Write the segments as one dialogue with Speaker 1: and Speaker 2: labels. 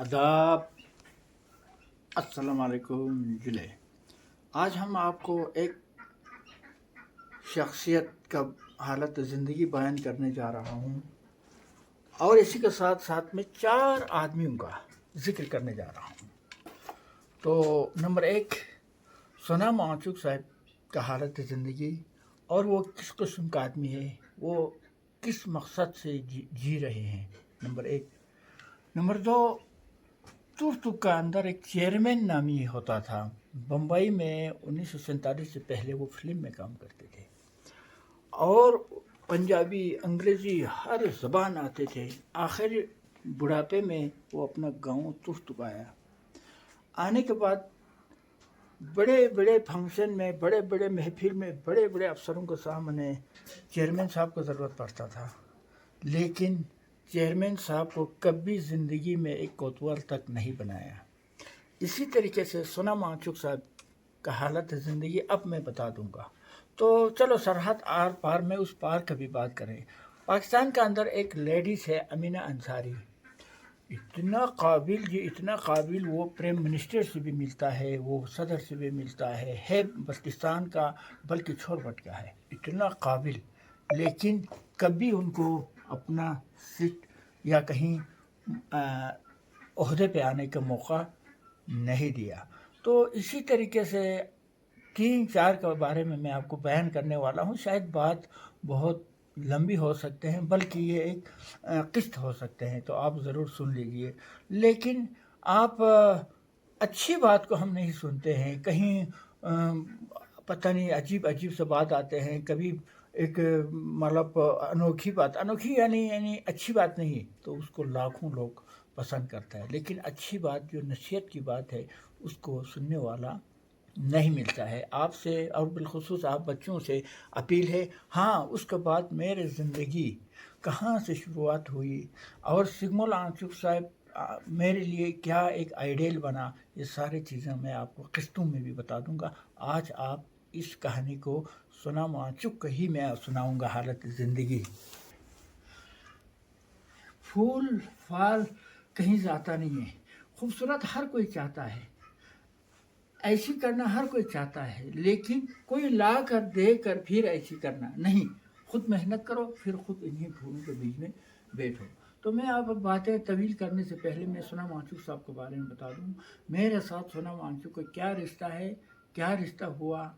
Speaker 1: आदाब। अस्सलाम वालेकुम जुले। आज हम आपको एक शख्सियत का हालत ज़िंदगी बयान करने जा रहा हूँ और इसी के साथ साथ में 4 आदमियों का ज़िक्र करने जा रहा हूँ। तो नंबर 1 सोना माचुक साहब का हालत ज़िंदगी और वो किस किस्म का आदमी है, वो किस मकसद से जी रहे हैं। नंबर 1। नंबर 2, तुर्क का अंदर एक चेयरमैन नामी होता था। बम्बई में 1947 से पहले वो फिल्म में काम करते थे और पंजाबी अंग्रेज़ी हर ज़बान आते थे। आखिर बुढ़ापे में वो अपना गांव तुर्क आया। आने के बाद बड़े बड़े फंक्शन में, बड़े बड़े महफिल में, बड़े बड़े अफसरों के सामने चेयरमैन साहब को ज़रूरत पड़ता था, लेकिन चेयरमैन साहब को कभी ज़िंदगी में एक कोतवाल तक नहीं बनाया। इसी तरीके से सोना माचुक साहब का हालत ज़िंदगी अब मैं बता दूंगा। तो चलो सरहद आर पार में उस पार कभी बात करें। पाकिस्तान के अंदर एक लेडीज़ है अमीना अंसारी, इतना काबिल जी, इतना काबिल, वो प्राइम मिनिस्टर से भी मिलता है, वो सदर से भी मिलता है बल्तिस्तान का, बल्कि छोरबट का है, इतना काबिल, लेकिन कभी उनको अपना सीट या कहीं ओहदे पे आने का मौका नहीं दिया। तो इसी तरीके से 3-4 के बारे में मैं आपको बयान करने वाला हूँ। शायद बात बहुत लंबी हो सकते हैं, बल्कि ये एक किस्त हो सकते हैं, तो आप ज़रूर सुन लीजिए। लेकिन आप अच्छी बात को हम नहीं सुनते हैं, कहीं पता नहीं अजीब अजीब से बात आते हैं, कभी एक मतलब अनोखी बात, अनोखी यानी अच्छी बात नहीं, तो उसको लाखों लोग पसंद करता है, लेकिन अच्छी बात जो नसीहत की बात है उसको सुनने वाला नहीं मिलता है। आपसे और बिलखुसूस आप बच्चों से अपील है। हाँ, उसके बाद मेरे ज़िंदगी कहाँ से शुरुआत हुई और सिग्मोल आंसुक साहब मेरे लिए क्या एक आइडियल बना, ये सारी चीज़ें मैं आपको किस्तों में भी बता दूंगा। आज आप इस कहानी को सोना माचुक ही मैं सुनाऊंगा, हालत ज़िंदगी। फूल फाल कहीं जाता नहीं है, खूबसूरत हर कोई चाहता है, ऐसी करना हर कोई चाहता है, लेकिन कोई ला कर दे कर फिर ऐसी करना नहीं। खुद मेहनत करो, फिर खुद इन्हीं फूलों के बीच में बैठो। तो मैं आप बातें तवील करने से पहले मैं सोना माचुक साहब के बारे में बता दूं। मेरे साथ सोना माचुक का क्या रिश्ता है, क्या रिश्ता हुआ।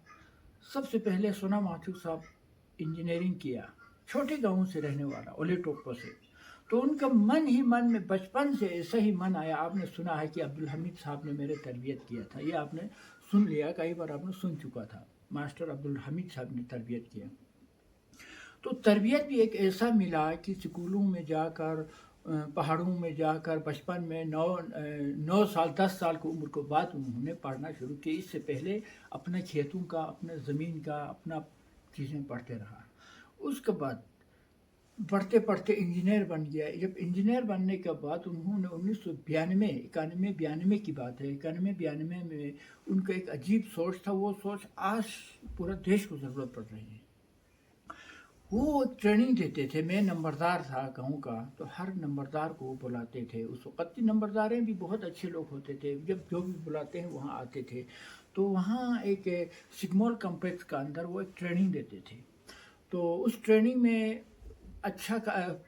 Speaker 1: सबसे पहले सोना माचुक साहब इंजीनियरिंग किया, छोटे गांव से रहने वाला, ओले टोपो से। तो उनका मन ही मन में बचपन से ऐसा ही मन आया। आपने सुना है कि अब्दुल हमीद साहब ने मेरे तरबियत किया था, ये आपने सुन लिया, कई बार आपने सुन चुका था, मास्टर अब्दुल हमीद साहब ने तरबियत किया। तो तरबियत भी एक ऐसा मिला कि स्कूलों में जाकर, पहाड़ों में जाकर, बचपन में 9 साल 10 साल की उम्र के बाद उन्होंने पढ़ना शुरू किया। इससे पहले अपने खेतों का, अपने ज़मीन का, अपना चीज़ें पढ़ते रहा। उसके बाद पढ़ते पढ़ते इंजीनियर बन गया। जब इंजीनियर बनने के बाद उन्होंने 1991 की बात है, 91-92 में उनका एक अजीब सोच था। वो सोच आज पूरा देश को ज़रूरत पड़ रही है। वो ट्रेनिंग देते थे। मैं नंबरदार था गांव का, तो हर नंबरदार को वो बुलाते थे। उस वक्त की नंबरदारें भी बहुत अच्छे लोग होते थे, जब जो भी बुलाते हैं वहाँ आते थे। तो वहाँ एक सिग्मोल कम्प्लेक्स का अंदर वो एक ट्रेनिंग देते थे। तो उस ट्रेनिंग में अच्छा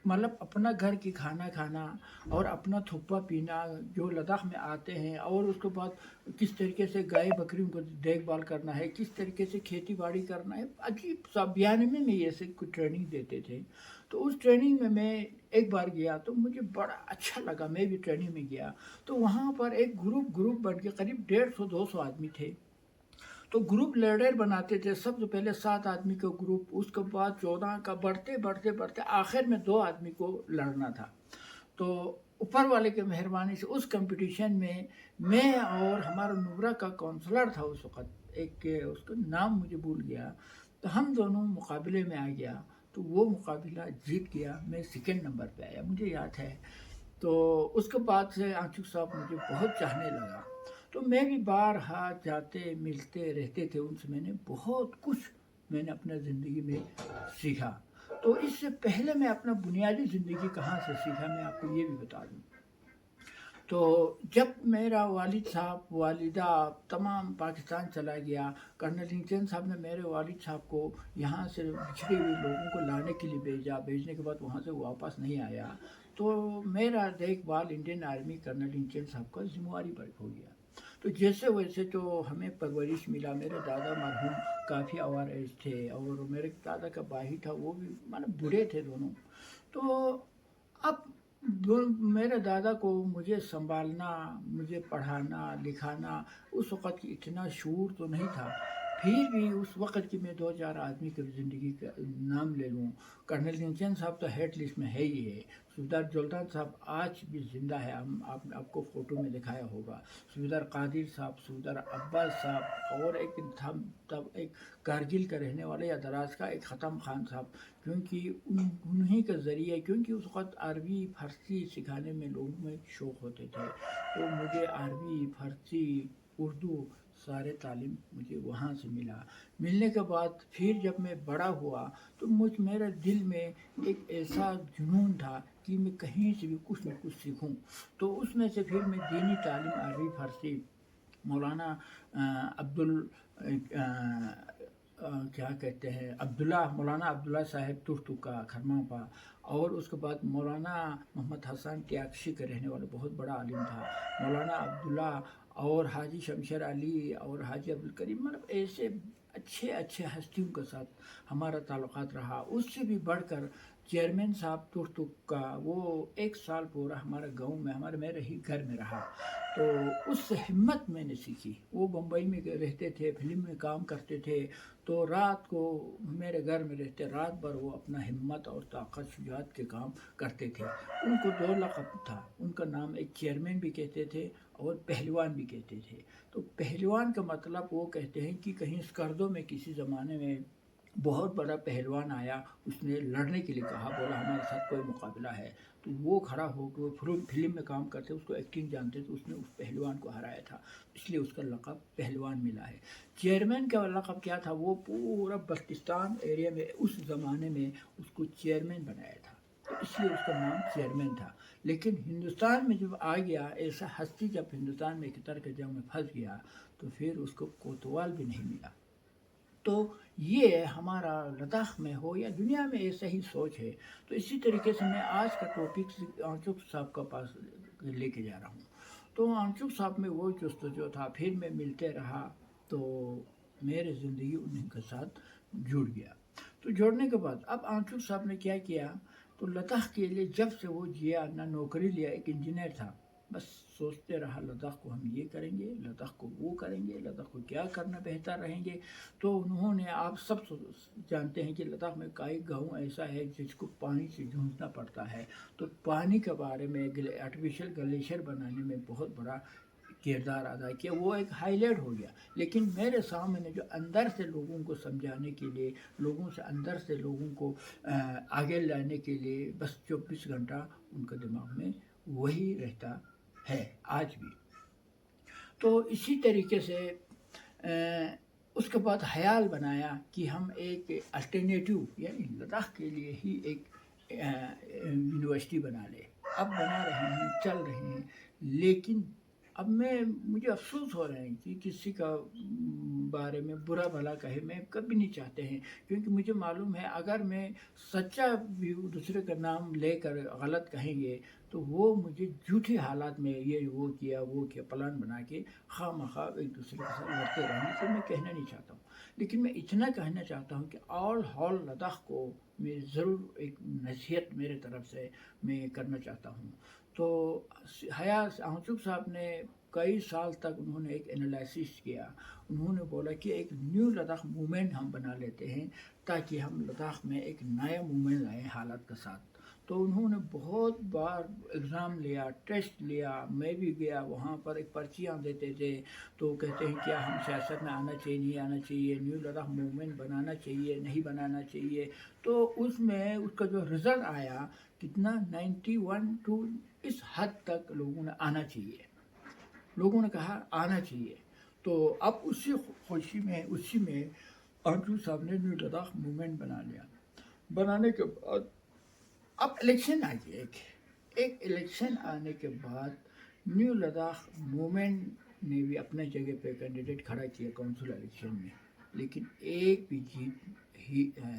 Speaker 1: मतलब अपना घर की खाना खाना और अपना थुप्पा पीना, जो लद्दाख में आते हैं, और उसके बाद किस तरीके से गाय बकरियों को देखभाल करना है, किस तरीके से खेती बाड़ी करना है, अजीब सा 92 में ये से कुछ ट्रेनिंग देते थे। तो उस ट्रेनिंग में मैं एक बार गया तो मुझे बड़ा अच्छा लगा, मैं भी ट्रेनिंग में गया। तो वहाँ पर एक ग्रुप बन के करीब 150-200 आदमी थे। तो ग्रुप लीडर बनाते थे। सबसे पहले 7 आदमी का ग्रुप, उसके बाद 14 का, बढ़ते बढ़ते बढ़ते आखिर में 2 आदमी को लड़ना था। तो ऊपर वाले के मेहरबानी से उस कंपटीशन में मैं और हमारा नुब्रा का काउंसलर था उस वक़्त, एक उसका नाम मुझे भूल गया, तो हम दोनों मुकाबले में आ गया। तो वो मुकाबला जीत गया, मैं सेकंड नंबर पे आया, मुझे याद है। तो उसके बाद से आंचुक साहब मुझे बहुत चाहने लगा। तो मैं भी बारहा जाते मिलते रहते थे उनसे। मैंने बहुत कुछ मैंने अपने ज़िंदगी में सीखा। तो इससे पहले मैं अपना बुनियादी ज़िंदगी कहाँ से सीखा, मैं आपको ये भी बता दूँ। تو جب میرا والد صاحب والدہ تمام پاکستان چلا گیا، کرنل انچین صاحب نے میرے والد صاحب کو یہاں سے بچھڑے ہوئے لوگوں کو لانے کے لیے بھیجا، بھیجنے کے بعد وہاں سے واپس نہیں آیا، تو میرا دیکھ بھال انڈین آرمی کرنل انچین صاحب کا ذمہ پر ہو گیا۔ تو جیسے ویسے تو ہمیں پرورش ملا، میرے دادا مرحوم کافی اوور ایج تھے، اور میرے دادا کا بھائی تھا وہ بھی بوڑھے تھے دونوں۔ تو اب میرے دادا کو مجھے سنبھالنا، مجھے پڑھانا لکھانا، اس وقت کی اتنا شعور تو نہیں تھا، پھر بھی اس وقت کی میں 2-4 آدمی کی زندگی کا نام لے لوں۔ کرنل انچین صاحب تو ہیڈ لسٹ میں ہے ہی ہے، صوبیدار جولدان صاحب آج بھی زندہ ہے، آپ کو فوٹو میں دکھایا ہوگا، صوبیدار قادر صاحب، صوبیدار عباس صاحب، اور ایک تھا تب ایک کارگل کا رہنے والا یا دراز کا ایک ختم خان صاحب، کیونکہ انہی کے ذریعے، کیونکہ اس وقت عربی فارسی سکھانے میں لوگوں میں شوق ہوتے تھے، تو مجھے عربی فارسی اردو سارے تعلیم مجھے وہاں سے ملا۔ ملنے کے بعد پھر جب میں بڑا ہوا تو میرے دل میں ایک ایسا جنون تھا کہ میں کہیں سے بھی کچھ نہ کچھ سیکھوں، تو اس میں سے پھر میں دینی تعلیم عربی فارسی مولانا کیا کہتے ہیں مولانا عبداللہ صاحب ترتو کا کھرماپا، اور اس کے بعد مولانا محمد حسن ٹیاکشی کا رہنے والا بہت بڑا عالم تھا، مولانا عبداللہ، اور حاجی شمشیر علی اور حاجی عبدالکریم، ایسے اچھے ہستیوں کے ساتھ ہمارا تعلقات رہا۔ اس سے بھی بڑھ کر چیئرمین صاحب ترتک کا وہ 1 سال پورا ہمارے گاؤں میں میرے ہی گھر میں رہا، تو اس سے ہمت میں نے سیکھی۔ وہ بمبئی میں رہتے تھے، فلم میں کام کرتے تھے، تو رات کو میرے گھر میں رہتے، رات بھر وہ اپنا ہمت اور طاقت شجاعت کے کام کرتے تھے۔ ان کو 2 لقب تھا، ان کا نام ایک چیئرمین بھی کہتے تھے اور پہلوان بھی کہتے تھے۔ تو پہلوان کا مطلب وہ کہتے ہیں کہ کہیں اسکردوں میں کسی زمانے میں بہت بڑا پہلوان آیا، اس نے لڑنے کے لیے کہا، بولا ہمارے ساتھ کوئی مقابلہ ہے، تو وہ کھڑا ہو کے، وہ فلم میں کام کرتے، اس کو ایکٹنگ جانتے، تو اس نے اس پہلوان کو ہرایا تھا، اس لیے اس کا لقب پہلوان ملا ہے۔ چیئرمین کا لقب کیا تھا؟ وہ پورا بلتستان ایریا میں اس زمانے میں اس کو چیئرمین بنایا تھا، تو اس لیے اس کا نام چیئرمین تھا۔ لیکن ہندوستان میں جب آ گیا، ایسا ہستی جب ہندوستان میں قطر کے جنگ میں پھنس گیا، تو پھر اس کو کوتوال بھی نہیں ملا۔ تو یہ ہمارا لداخ میں ہو یا دنیا میں ایسا ہی سوچ ہے۔ تو اسی طریقے سے میں آج کا ٹاپک آنچوک صاحب کا پاس لے کے جا رہا ہوں۔ تو آنچوک صاحب میں وہ جستجو تھا، پھر میں ملتے رہا، تو میرے زندگی انہیں کے ساتھ جڑ گیا۔ تو جوڑنے کے بعد اب آنچوک صاحب نے کیا کیا، تو لداخ کے لیے جب سے وہ جیا نہ نوکری لیا، ایک انجینئر تھا، بس سوچتے رہا لداخ کو ہم یہ کریں گے، لداخ کو وہ کریں گے، لداخ کو کیا کرنا بہتر رہیں گے۔ تو انہوں نے، آپ سب جانتے ہیں کہ لداخ میں کئی گاؤں ایسا ہے جس کو پانی سے جھونسنا پڑتا ہے، تو پانی کے بارے میں آرٹیفیشل گلیشیئر بنانے میں بہت بڑا کردار ادا کیا، وہ ایک ہائی لائٹ ہو گیا۔ لیکن میرے سامنے جو اندر سے لوگوں کو سمجھانے کے لیے، لوگوں سے اندر سے لوگوں کو آگے لانے کے لیے، بس 24 گھنٹہ ان کے دماغ میں وہی رہتا ہے آج بھی۔ تو اسی طریقے سے اس کے بعد خیال بنایا کہ ہم ایک الٹرنیٹیو، یعنی لداخ کے لیے ہی ایک یونیورسٹی بنا لے۔ اب بنا رہے ہیں، چل رہے ہیں، لیکن اب مجھے افسوس ہو رہا ہے کہ کسی کا بارے میں برا بھلا کہے، میں کبھی نہیں چاہتے ہیں، کیونکہ مجھے معلوم ہے اگر میں سچا بھی دوسرے کا نام لے کر غلط کہیں گے تو وہ مجھے جھوٹے حالات میں یہ وہ کیا پلان بنا کے خواہ مخواہ ایک دوسرے کے ساتھ لڑتے رہیں گے، تو میں کہنا نہیں چاہتا ہوں۔ لیکن میں اتنا کہنا چاہتا ہوں کہ آل ہول لداخ کو میں ضرور ایک نصیحت میرے طرف سے میں کرنا چاہتا ہوں۔ تو آنچوک صاحب نے کئی سال تک انہوں نے ایک انالائسس کیا، انہوں نے بولا کہ ایک نیو لداخ موومنٹ ہم بنا لیتے ہیں، تاکہ ہم لداخ میں ایک نیا موومنٹ لائیں حالات کے ساتھ۔ تو انہوں نے بہت بار ایگزام لیا، ٹیسٹ لیا، میں بھی گیا وہاں پر، ایک پرچیاں دیتے تھے، تو کہتے ہیں کیا ہم سیاست میں آنا چاہیے، نہیں آنا چاہیے، نیو لداخ موومنٹ بنانا چاہیے، نہیں بنانا چاہیے۔ تو اس میں اس کا جو رزلٹ آیا کتنا 91 ٹو اس حد تک لوگوں نے آنا چاہیے، لوگوں نے کہا آنا چاہیے۔ تو اب اسی میں آنچوک صاحب نے نیو لداخ موومنٹ بنا لیا۔ بنانے کے بعد اب الیکشن آ گیا، ایک الیکشن آنے کے بعد न्यू लद्दाख मूवमेंट ने भी अपने जगह पे कैंडिडेट खड़ा किया काउंसिल इलेक्शन में, लेकिन एक भी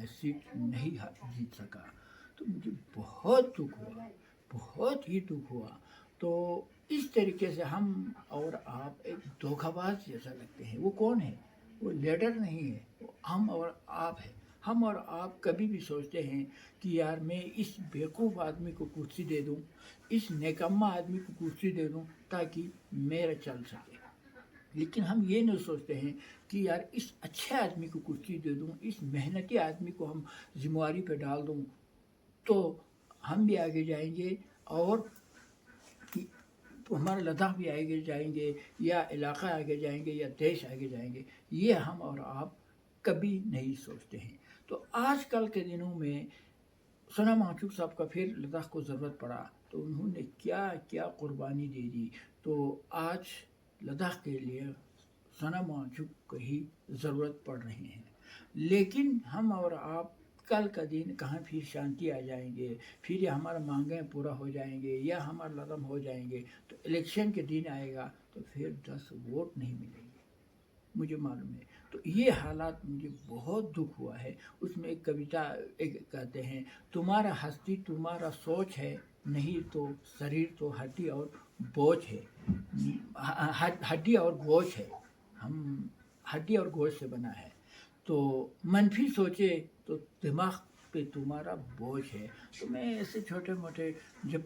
Speaker 1: सीट नहीं जीत सका। तो मुझे बहुत दुख हुआ, बहुत ही दुख हुआ। तो इस तरीके से हम और आप एक धोखाबाज जैसा लगते हैं। वो कौन है? वो लीडर नहीं है, वो हम और आप है। हम और आप कभी भी सोचते हैं कि यार मैं इस बेवकूफ़ आदमी को कुर्सी दे दूं, इस निकम्मा आदमी को कुर्सी दे दूं ताकि मेरा चल सके। लेकिन हम ये नहीं सोचते हैं कि यार इस अच्छे आदमी को कुर्सी दे दूं, इस मेहनती आदमी को हम जिम्मेवारी पे डाल दूं, तो हम भी आगे जाएंगे और तो हमारा लद्दाख भी आगे जाएंगे, या इलाका आगे जाएंगे, या देश आगे जाएंगे। ये हम और आप कभी नहीं सोचते हैं। तो आजकल के दिनों में सोनम वांगचुक साहब का फिर लद्दाख को ज़रूरत पड़ा, तो उन्होंने क्या क्या कुर्बानी दे दी। तो आज लद्दाख के लिए सोनम वांगचुक को ही ज़रूरत पड़ रही है। लेकिन हम और आप कल का दिन कहाँ फिर शांति आ जाएंगे, फिर ये हमारा मांगें पूरा हो जाएंगे, या हमारा लदम हो जाएंगे। तो इलेक्शन के दिन आएगा तो फिर 10 वोट नहीं मिलेंगे, मुझे मालूम है। तो ये हालात मुझे बहुत दुख हुआ है। उसमें एक कविता एक कहते हैं, तुम्हारा हस्ती तुम्हारा सोच है, नहीं तो शरीर तो हड्डी और बोझ है। हड्डी और गोश है, हम हड्डी और गोश से बना है। तो मनफी सोचे तो दिमाग पे तुम्हारा बोझ है। तो मैं ऐसे छोटे मोटे जब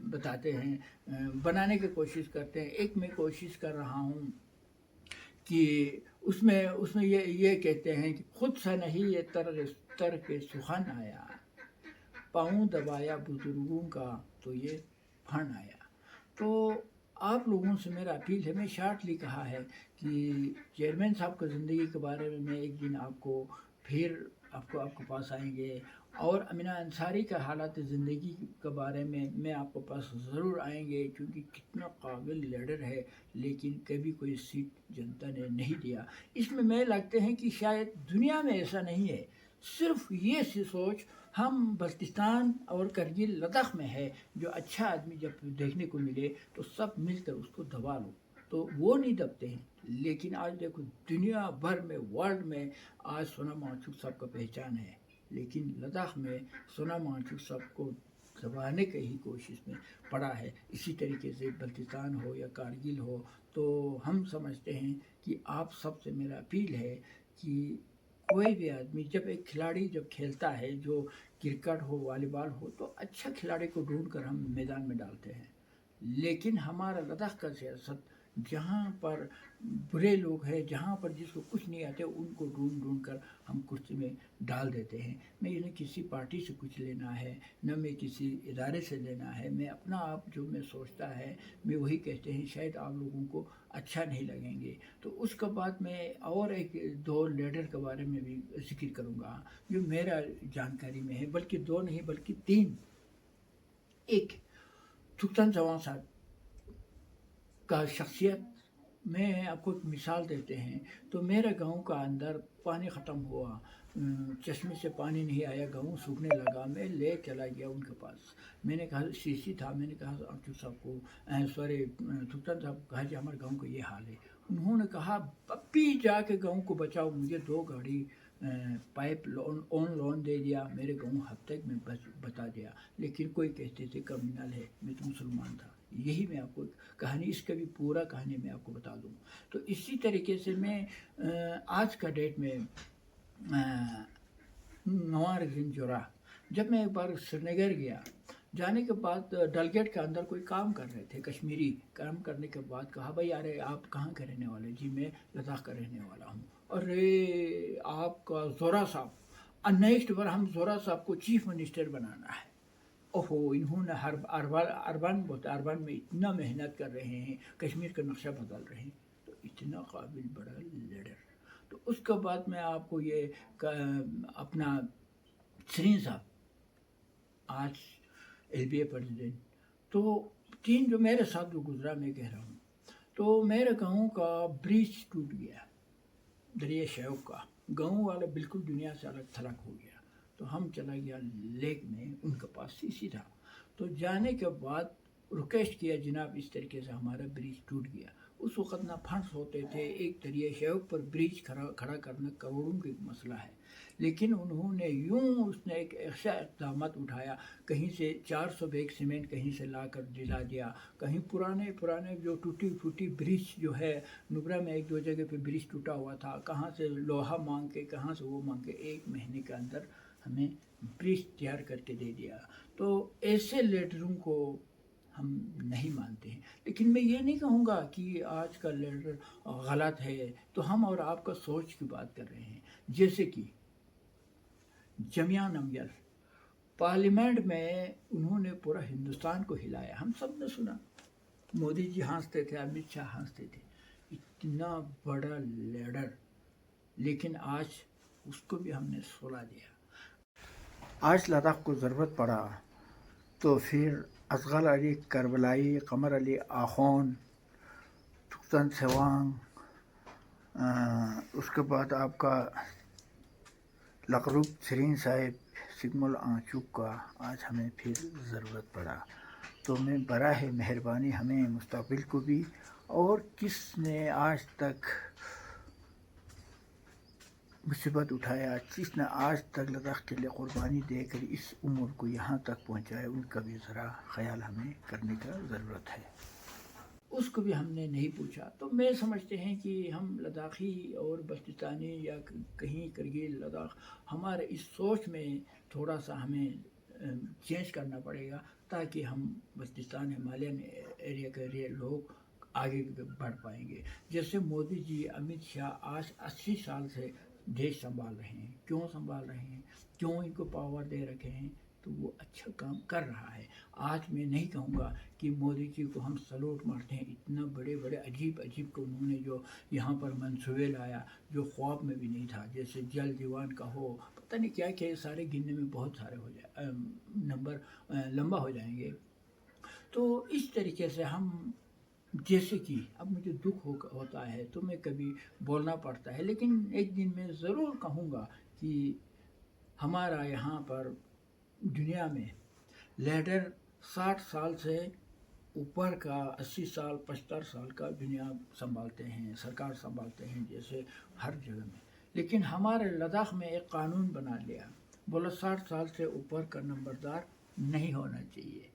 Speaker 1: बताते हैं, बनाने की कोशिश करते हैं। एक मैं कोशिश कर रहा हूँ कि उसमें उसमें ये कहते हैं कि खुद सा नहीं ये तर के सुखन आया, पाँव दबाया बुजुर्गों का तो ये फन आया। तो आप लोगों से मेरा अपील है, मैं शार्टली कहा है कि चेयरमैन साहब की ज़िंदगी के बारे में मैं एक दिन आपके पास आएंगे, और अमीना अंसारी का हालात ज़िंदगी के बारे में मैं आपके पास ज़रूर आएंगे, क्योंकि कितना काबिल लीडर है, लेकिन कभी कोई सीट जनता ने नहीं दिया। इसमें मैं लगते हैं कि शायद दुनिया में ऐसा नहीं है, सिर्फ ये सोच हम बल्तिस्तान और करगिल लद्दाख में है। जो अच्छा आदमी जब देखने को मिले तो सब मिलकर उसको दबा लो, तो वो नहीं दबते हैं। लेकिन आज देखो दुनिया भर में, वर्ल्ड में आज सोनम वांगचुक साहब का पहचान है, लेकिन लद्दाख में सोनम वांगचुक साहब को दबाने की ही कोशिश में पड़ा है। इसी तरीके से बल्तिस्तान हो या कारगिल हो, तो हम समझते हैं कि आप सबसे मेरा अपील है कि कोई भी आदमी जब एक खिलाड़ी जब खेलता है, जो क्रिकेट हो वॉलीबॉल हो, तो अच्छा खिलाड़ी को ढूंढ कर हम मैदान में डालते हैं। लेकिन हमारा लद्दाख का सियासत, जहाँ पर बुरे लोग हैं, जहाँ पर जिसको कुछ नहीं आते, उनको ढूंढ ढूंढ कर हम कुर्सी में डाल देते हैं। मैं न किसी पार्टी से कुछ लेना है, न मैं किसी इदारे से लेना है। मैं अपना आप जो मैं सोचता है मैं वही कहते हैं, शायद आप लोगों को अच्छा नहीं लगेंगे। तो उसके बाद मैं और एक दो लीडर के बारे में भी जिक्र करूँगा जो मेरा जानकारी में है, बल्कि दो नहीं बल्कि तीन। एक थुकतान चौहान साहब का शख्सियत, मैं आपको एक मिसाल देते हैं। तो मेरे गांव का अंदर पानी ख़त्म हुआ, चश्मे से पानी नहीं आया, गाँव सूखने लगा। मैं ले चला गया उनके पास। मैंने कहा सीसी था, मैंने कहा अर्जुन साहब को, सॉरी थुकतान साहब को कहा कि हमारे गाँव का ये हाल है। उन्होंने कहा अभी जाके गाँव को बचाओ। मुझे 2 गाड़ी पाइप लोन दे दिया, मेरे गाँव हफ्ते में बता दिया। लेकिन कोई कहते थे कम्युनल है, मैं तो मुसलमान था। यही मैं आपको कहानी, इसका भी पूरा कहानी मैं आपको बता दूं। तो इसी तरीके से मैं आज का डेट में नवार दिन जोरा, जब मैं एक बार श्रीनगर गया, जाने के बाद डलगेट के अंदर कोई काम कर रहे थे, कश्मीरी काम करने के बाद कहा भाई अरे आप कहाँ के रहने वाले? जी मैं लद्दाख का रहने वाला हूँ। अरे आपका जोरा साहब, नेक्स्ट बार हम जोरा साहब को चीफ मिनिस्टर बनाना है। ओहो, इन्होंने हर अरबान में इतना मेहनत कर रहे हैं, कश्मीर का नक्शा बदल रहे हैं। तो इतना काबिल बड़ा लीडर। तो उसके बाद मैं आपको ये अपना सरीन साहब, आज LBA प्रेसिडेंट। तो 3 जो मेरे साथ जो गुजरा मैं कह रहा हूँ। तो मेरे गाँव का ब्रिज टूट गया, दरिया शेव का। गाँव वाला बिल्कुल दुनिया से अलग थलग हो गया। तो हम चला गया लेक में, उनके पास सीसी था। तो जाने के बाद रिक्वेस्ट किया जनाब इस तरीके से हमारा ब्रिज टूट गया। उस वक़्त ना फंड्स होते थे, एक दरिया शेव पर ब्रिज खड़ा करना करोड़ों का मसला है, लेकिन उन्होंने उसने एक ऐसा इक़दाम उठाया, कहीं से 400 बैग सीमेंट कहीं से ला कर दिला दिया, कहीं पुराने जो टूटी फूटी ब्रिज जो है, नुब्रा में एक दो जगह पे ब्रिज टूटा हुआ था, कहाँ से लोहा मांग के कहाँ से वो मांग के 1 महीने के अंदर हमें ब्रिज तैयार करके दे दिया। तो ऐसे लीडरों को हम नहीं मानते हैं। लेकिन मैं ये नहीं कहूँगा कि आज का लीडर गलत है, तो हम और आपका सोच की बात कर रहे हैं। जैसे कि जमिया नमयल पार्लियामेंट में उन्होंने पूरा हिंदुस्तान को हिलाया, हम सब ने सुना, मोदी जी हंसते थे, अमित शाह हंसते थे, इतना बड़ा लीडर, लेकिन आज उसको भी हमने सुला दिया। आज लद्दाख को ज़रूरत पड़ा तो फिर असग़र अली करबलाई, कमर अली आख़ोन, तुक्तन सेवांग, उसके बाद आपका लकरूब सरीन साहिब, सिग्मुल आंचूक का आज हमें फिर ज़रूरत पड़ा। तो मैं बराह मेहरबानी हमें मुस्तक़बिल को भी, और किसने आज तक मुसीबत उठाया, जिसने आज तक लद्दाख के लिए क़ुरबानी देकर इस उम्र को यहाँ तक पहुँचाया, उनका भी ज़रा ख्याल हमें करने का ज़रूरत है। उसको भी हमने नहीं पूछा। तो मैं समझते हैं कि हम लद्दाखी और बल्तिस्तानी या कहीं करगिल लद्दाख, हमारे इस सोच में थोड़ा सा हमें चेंज करना पड़ेगा, ताकि हम बल्तिस्तान हिमालयन एरिया के लोग आगे बढ़ पाएंगे। जैसे मोदी जी, अमित शाह आज 80 साल से देश संभाल रहे हैं। क्यों संभाल रहे हैं, क्यों इनको पावर दे रखे हैं, तो वो अच्छा काम कर रहा है। आज मैं नहीं कहूँगा कि मोदी जी को हम सलूट मारते हैं, इतना बड़े बड़े अजीब को उन्होंने जो यहाँ पर मंसूबे लाया, जो ख्वाब में भी नहीं था। जैसे जल जीवन का हो, पता नहीं क्या क्या, सारे गिनने में बहुत सारे हो जाए, नंबर लंबा हो जाएंगे। तो इस तरीके से हम, जैसे कि अब मुझे दुख होता है तो मैं कभी बोलना पड़ता है, लेकिन एक दिन मैं ज़रूर कहूँगा कि हमारा यहाँ पर दुनिया में लीडर 60 साल से ऊपर का, 80 साल 75 साल का दुनिया संभालते हैं, सरकार संभालते हैं, जैसे हर जगह में। लेकिन हमारे लद्दाख में एक कानून बना लिया, बोला 60 साल से ऊपर का नंबरदार नहीं होना चाहिए।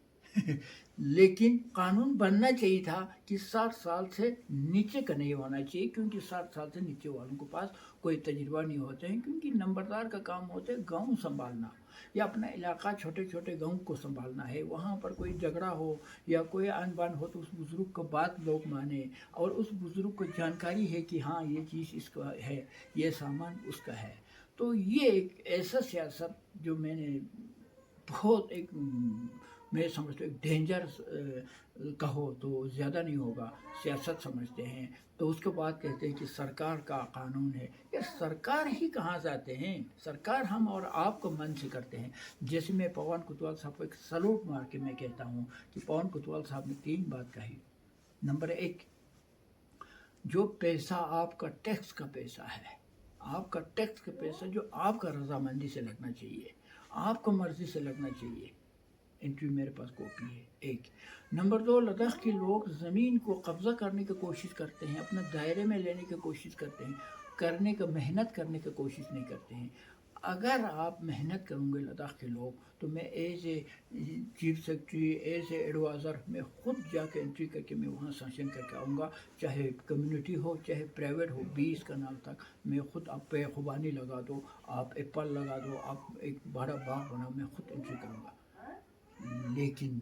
Speaker 1: लेकिन कानून बनना चाहिए था कि 60 साल से नीचे का नहीं होना चाहिए, क्योंकि 60 साल से नीचे वालों के पास कोई तजुर्बा नहीं होते हैं। क्योंकि नंबरदार का काम होता है गांव संभालना, या अपना इलाका, छोटे छोटे गांव को संभालना है। वहाँ पर कोई झगड़ा हो या कोई अनबन हो तो उस बुज़ुर्ग का बात लोग माने, और उस बुज़ुर्ग को जानकारी है कि हाँ ये चीज़ इसका है, ये सामान उसका है। तो ये एक ऐसा सियासत जो मैंने बहुत एक, मैं समझता हूँ डेंजर कहो तो ज़्यादा नहीं होगा, सियासत समझते हैं। तो उसके बाद कहते हैं कि सरकार का कानून है। यार सरकार ही कहाँ से आते हैं, सरकार हम और आपको मन से करते हैं। जैसे मैं पवन कोतवाल साहब को एक सलूट मार के मैं कहता हूँ कि पवन कोतवाल साहब ने 3 बात कही। नंबर 1, जो पैसा आपका टैक्स का पैसा है, आपका टैक्स का पैसा जो आपका रजामंदी से लगना चाहिए, आपको मर्जी से लगना चाहिए, एंट्री मेरे पास कॉपी है। 1 नंबर 2, लद्दाख के लोग ज़मीन को कब्ज़ा करने की कोशिश करते हैं, अपने दायरे में लेने की कोशिश करते हैं, करने का मेहनत करने की कोशिश नहीं करते हैं। अगर आप मेहनत करोगे लद्दाख के लोग, तो मैं as a chief secretary, as a advisor, मैं खुद जाके एंट्री करके मैं वहाँ सेशन करके आऊँगा, चाहे कम्युनिटी हो चाहे प्राइवेट हो, 20 कनाल तक मैं खुद, आप पे खुबानी लगा दो, आप एप्पल लगा दो, आप एक बड़ा बाग बनाओ, मैं खुद एंट्री करूँगा। लेकिन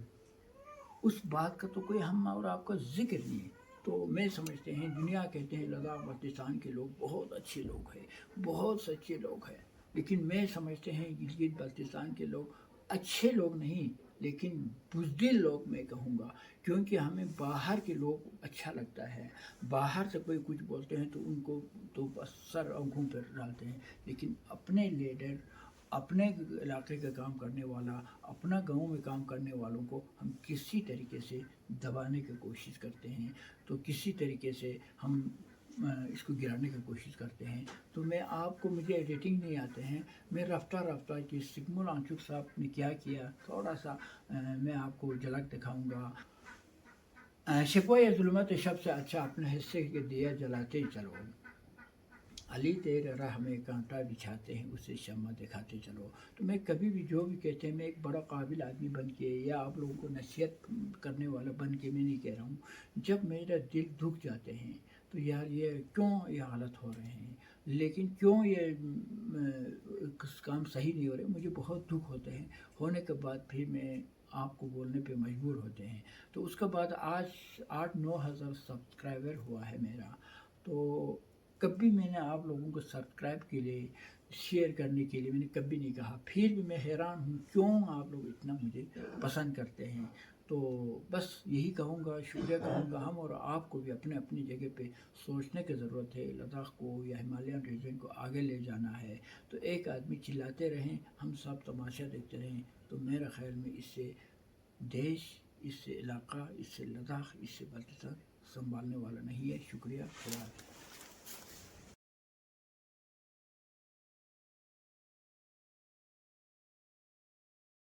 Speaker 1: उस बात का तो कोई हम और आपका जिक्र नहीं है। तो मैं समझते हैं, दुनिया कहते हैं लद्दाख बल्तिस्तान के लोग बहुत अच्छे लोग हैं, बहुत सच्चे लोग हैं, लेकिन मैं समझते हैं गिलगित बल्तिस्तान के लोग अच्छे लोग नहीं, लेकिन बुज़दिल लोग मैं कहूँगा। क्योंकि हमें बाहर के लोग अच्छा लगता है, बाहर से कोई कुछ बोलते हैं तो उनको तो बस सर आँखों पर डालते हैं, लेकिन अपने लीडर, अपने इलाके का काम करने वाला, अपना गांव में काम करने वालों को हम किसी तरीके से दबाने की कोशिश करते हैं, तो किसी तरीके से हम इसको गिराने की कोशिश करते हैं। तो मैं आपको, मुझे एडिटिंग नहीं आते हैं, मैं रफ्ता कि सिग्मुल आंचुक साहब ने क्या किया, थोड़ा सा मैं आपको झलक दिखाऊंगा। شکوہ یا ظلمت شب سے اچھا اپنے حصے کے دیا جلاتے چلو، علی تیرے راہ میں کانٹا بچھاتے ہیں اسے شمع دکھاتے چلو۔ تو میں کبھی بھی جو بھی کہتے ہیں، میں ایک بڑا قابل آدمی بن کے یا آپ لوگوں کو نصیحت کرنے والا بن کے میں نہیں کہہ رہا ہوں، جب میرا دل دکھ جاتے ہیں تو یار یہ کیوں یہ حالت ہو رہے ہیں، لیکن کیوں یہ کام صحیح نہیں ہو رہے، مجھے بہت دکھ ہوتے ہیں، ہونے کے بعد پھر میں آپ کو بولنے پہ مجبور ہوتے ہیں۔ تو اس کے بعد آج 8-9 ہزار سبسکرائبر ہوا ہے میرا، تو کبھی میں نے آپ لوگوں کو سبسکرائب کے لیے شیئر کرنے کے لیے میں نے کبھی نہیں کہا، پھر بھی میں حیران ہوں کیوں آپ لوگ اتنا مجھے پسند کرتے ہیں۔ تو بس یہی کہوں گا، شکریہ کہوں گا، ہم اور آپ کو بھی اپنے اپنی جگہ پہ سوچنے کی ضرورت ہے، لداخ کو یا ہمالیہ ریجن کو آگے لے جانا ہے۔ تو ایک آدمی چلاتے رہیں، ہم سب تماشا دیکھتے رہیں، تو میرے خیال میں اس سے دیش، اس سے علاقہ، اس سے لداخ، اس سے بلتستان سنبھالنے والا نہیں ہے۔ شکریہ، خدا حافظ۔